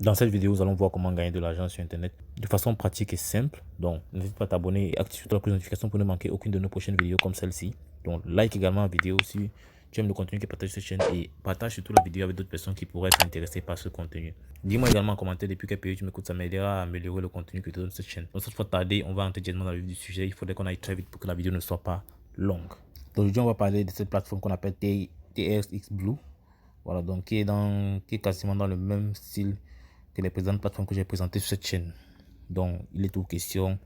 Dans cette vidéo, nous allons voir comment gagner de l'argent sur Internet de façon pratique et simple. Donc, n'hésite pas à t'abonner et activer la cloche de notification pour ne manquer aucune de nos prochaines vidéos comme celle-ci. Donc, like également la vidéo si tu aimes le contenu qui est partagé sur cette chaîne et partage surtout la vidéo avec d'autres personnes qui pourraient être intéressées par ce contenu. Dis-moi également en commentaire depuis quel pays tu m'écoutes, ça m'aidera à améliorer le contenu que tu donnes sur cette chaîne. Donc, cette fois tarder, on va entrer directement dans le vif du sujet. Il faudrait qu'on aille très vite pour que la vidéo ne soit pas longue. Donc, aujourd'hui, on va parler de cette plateforme qu'on appelle TRX Blue. Voilà, donc qui est quasiment dans le même style que les précédentes plateformes que j'ai présentées sur cette chaîne. Donc, il est tout question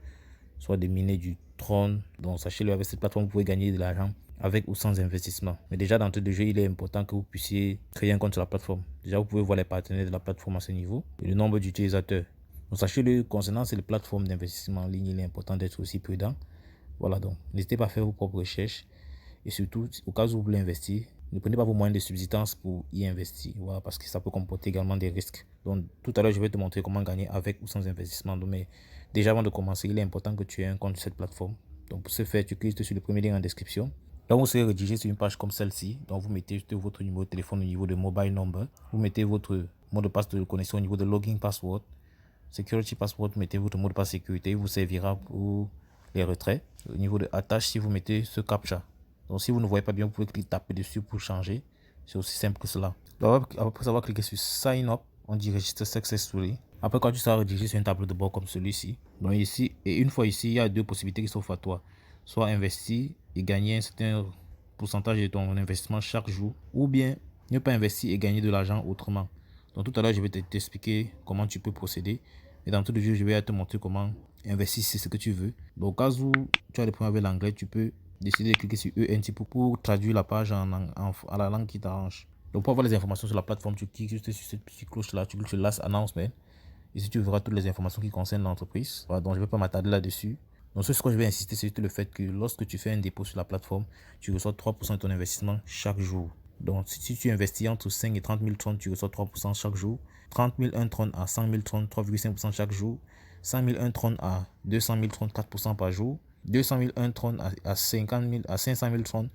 soit de miner du Tron. Donc, sachez-le, avec cette plateforme, vous pouvez gagner de l'argent avec ou sans investissement. Mais déjà, d'entrée de jeu, il est important que vous puissiez créer un compte sur la plateforme. Déjà, vous pouvez voir les partenaires de la plateforme à ce niveau et le nombre d'utilisateurs. Donc, sachez-le, concernant ces plateformes d'investissement en ligne, il est important d'être aussi prudent. Voilà, donc, n'hésitez pas à faire vos propres recherches. Et surtout, au cas où vous voulez investir, ne prenez pas vos moyens de subsistance pour y investir. Voilà, parce que ça peut comporter également des risques. Donc, tout à l'heure, je vais te montrer comment gagner avec ou sans investissement. Donc, mais déjà, avant de commencer, il est important que tu aies un compte sur cette plateforme. Donc, pour ce faire, tu cliques sur le premier lien en description. Donc, vous serez redirigé sur une page comme celle-ci. Donc, vous mettez juste votre numéro de téléphone au niveau de mobile number. Vous mettez votre mot de passe de connexion au niveau de login password. Security password, vous mettez votre mot de passe sécurité. Il vous servira pour les retraits. Au niveau de attache, si vous mettez ce captcha. Donc, si vous ne voyez pas bien, vous pouvez taper dessus pour changer. C'est aussi simple que cela. Donc, après avoir cliqué sur Sign Up, on dit Register Successfully. Après, quand tu seras redirigé sur un tableau de bord comme celui-ci, donc ici, et une fois ici, il y a deux possibilités qui s'offrent à toi. Soit investir et gagner un certain pourcentage de ton investissement chaque jour, ou bien ne pas investir et gagner de l'argent autrement. Donc, tout à l'heure, je vais t'expliquer comment tu peux procéder. Et dans tout le jeu, je vais te montrer comment investir si c'est ce que tu veux. Donc, au cas où tu as des problèmes avec l'anglais, tu peux décider de cliquer sur ENT pour traduire la page à la langue qui t'arrange. Donc, pour avoir les informations sur la plateforme, tu cliques juste sur cette petite cloche là, tu cliques sur Last Announcement. Ici, tu verras toutes les informations qui concernent l'entreprise. Voilà, donc je ne vais pas m'attarder là-dessus. Donc, ce que je vais insister, c'est le fait que lorsque tu fais un dépôt sur la plateforme, tu reçois 3% de ton investissement chaque jour. Donc, si tu investis entre 5 et 30 000 troncs, tu reçois 3% chaque jour. 30 000 1 tronc à 100 000 troncs, 3,5% chaque jour. 100 000 1 tronc à 200 000 troncs, 4% par jour. 200 000 1 tronc à 50 000, à 500 000 troncs,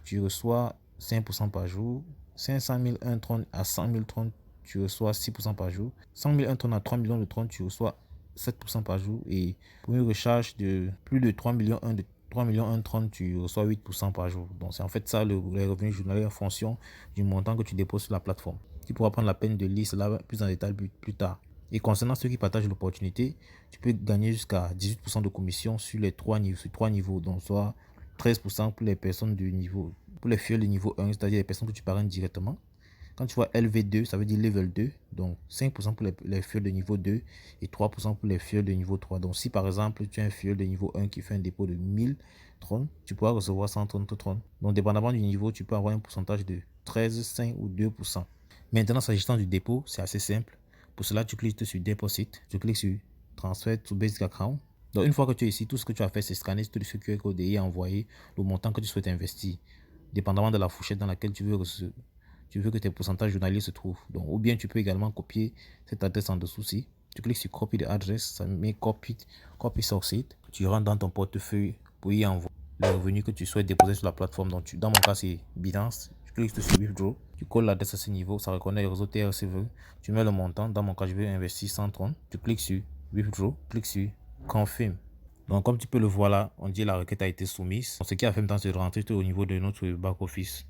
tu reçois 5% par jour. 500 000 1 tronc à 100 000 troncs, tu reçois 6% par jour. 100 000 1 tronc à 3 millions de troncs, tu reçois 7% par jour. Et pour une recharge de plus de 3 millions 1 tronc, tu reçois 8% par jour. Donc c'est en fait ça les revenus journaliers en fonction du montant que tu déposes sur la plateforme. Tu pourras prendre la peine de lire cela plus en détail plus tard. Et concernant ceux qui partagent l'opportunité, tu peux gagner jusqu'à 18% de commission sur les trois niveaux, donc soit 13% pour les personnes du niveau, pour les fioles de niveau 1, c'est-à-dire les personnes que tu parraines directement. Quand tu vois LV2, ça veut dire level 2, donc 5% pour les fioles de niveau 2 et 3% pour les fioles de niveau 3. Donc si par exemple tu as un fiole de niveau 1 qui fait un dépôt de 1000 trônes, tu pourras recevoir 130 trônes. Donc dépendamment du niveau, tu peux avoir un pourcentage de 13, 5 ou 2%. Maintenant, s'agissant du dépôt, c'est assez simple. Pour cela, tu cliques sur Deposit, tu cliques sur Transfer to Basic Account. Donc une fois que tu es ici, tout ce que tu as fait, c'est scanner tout ce QR code et envoyer le montant que tu souhaites investir, dépendamment de la fourchette dans laquelle tu veux que tes pourcentages journaliers se trouvent. Donc, ou bien tu peux également copier cette adresse en dessous ci. Tu cliques sur Copy the address, ça met Copy Succeed. Tu rentres dans ton portefeuille pour y envoyer les revenus que tu souhaites déposer sur la plateforme. Donc, dans mon cas, c'est Binance. Tu cliques sur Withdraw. Tu colles l'adresse à ce niveau. Ça reconnaît le réseau TRC20. Tu mets le montant. Dans mon cas, je vais investir 130. Tu cliques sur Withdraw. Clique sur Confirm. Donc, comme tu peux le voir là, on dit la requête a été soumise. Ce qui a fait maintenant, c'est de rentrer au niveau de notre back-office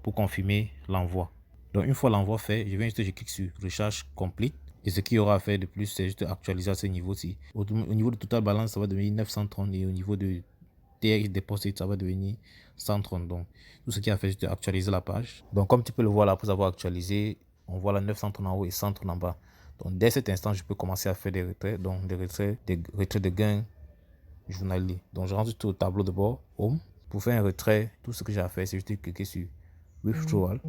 pour confirmer l'envoi. Donc une fois l'envoi fait, je clique sur Recharge Complete. Et ce qu'il y aura à faire de plus, c'est juste actualiser à ce niveau-ci. Au niveau de total balance, ça va devenir 930 et au niveau de TRX Deposit, ça va devenir 130. Donc tout ce qu'il y a à faire, c'est actualiser la page. Donc comme tu peux le voir là, après avoir actualisé, on voit la 930 en haut et 130 en bas. Donc dès cet instant, je peux commencer à faire des retraits, donc des retraits de gains journaliers. Donc je rentre juste au tableau de bord, Home. Pour faire un retrait, tout ce que j'ai à faire, c'est juste de cliquer sur Withdrawal.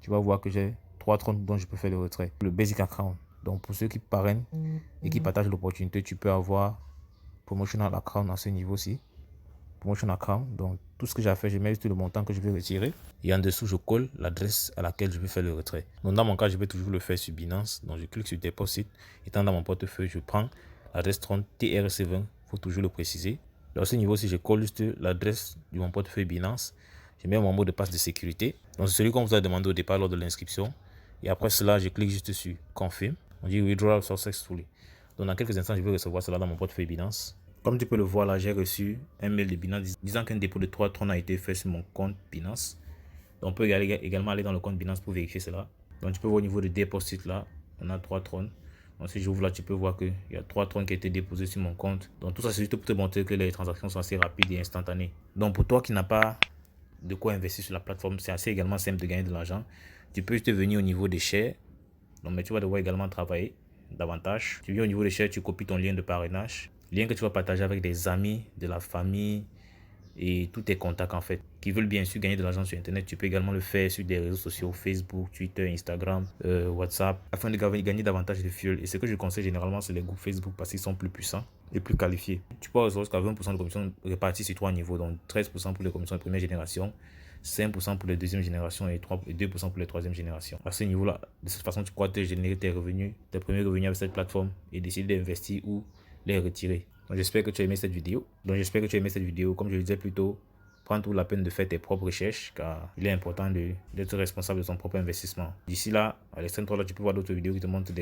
Tu vas voir que j'ai 3 troncs dont je peux faire le retrait. Le Basic Account. Donc pour ceux qui parrainent et qui partagent l'opportunité, tu peux avoir Promotional Account à ce niveau-ci. Promotion Account. Donc tout ce que j'ai à faire, je mets juste le montant que je vais retirer. Et en dessous, je colle l'adresse à laquelle je vais faire le retrait. Donc dans mon cas, je vais toujours le faire sur Binance. Donc je clique sur Deposit. Étant dans mon portefeuille, je prends l'adresse Tron TRC20. Il faut toujours le préciser. Dans ce niveau-ci, je colle juste l'adresse de mon portefeuille Binance. Je mets mon mot de passe de sécurité. Donc c'est celui qu'on vous a demandé au départ lors de l'inscription. Et après cela, je clique juste sur Confirm. On dit withdrawal successfully. Donc dans quelques instants, je vais recevoir cela dans mon portefeuille Binance. Comme tu peux le voir là, j'ai reçu un mail de Binance disant qu'un dépôt de 3 Tron a été fait sur mon compte Binance. Donc on peut également aller dans le compte Binance pour vérifier cela. Donc tu peux voir au niveau de deposit là, on a 3 Tron. Donc si j'ouvre là, tu peux voir qu'il y a 3 Tron qui ont été déposés sur mon compte. Donc tout ça c'est juste pour te montrer que les transactions sont assez rapides et instantanées. Donc pour toi qui n'as pas de quoi investir sur la plateforme, c'est assez également simple de gagner de l'argent. Tu peux juste venir au niveau des shares. Donc mais tu vas devoir également travailler davantage. Tu viens au niveau des shares, tu copies ton lien de parrainage. Lien que tu vas partager avec des amis, de la famille et tous tes contacts en fait qui veulent bien sûr gagner de l'argent sur internet. Tu peux également le faire sur des réseaux sociaux, Facebook, Twitter, Instagram, WhatsApp, afin de gagner davantage de fuel. Et ce que je conseille généralement, c'est les groupes Facebook parce qu'ils sont plus puissants et plus qualifiés. Tu peux recevoir jusqu'à 20% de commission répartie sur 3 niveaux, donc 13% pour les commissions de première génération, 5% pour les deuxième génération et 2% pour les troisième génération. À ce niveau-là, de cette façon, tu pourras te générer tes revenus, tes premiers revenus avec cette plateforme et décider d'investir ou les retirer. Donc j'espère que tu as aimé cette vidéo. Comme je le disais plus tôt, prends tout la peine de faire tes propres recherches car il est important d'être responsable de son propre investissement. D'ici là, à l'extrême droite, tu peux voir d'autres vidéos qui te montrent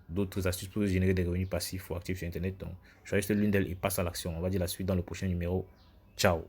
d'autres astuces pour générer des revenus passifs ou actifs sur internet. Donc choisis l'une d'elles et passe à l'action. On va dire la suite dans le prochain numéro. Ciao.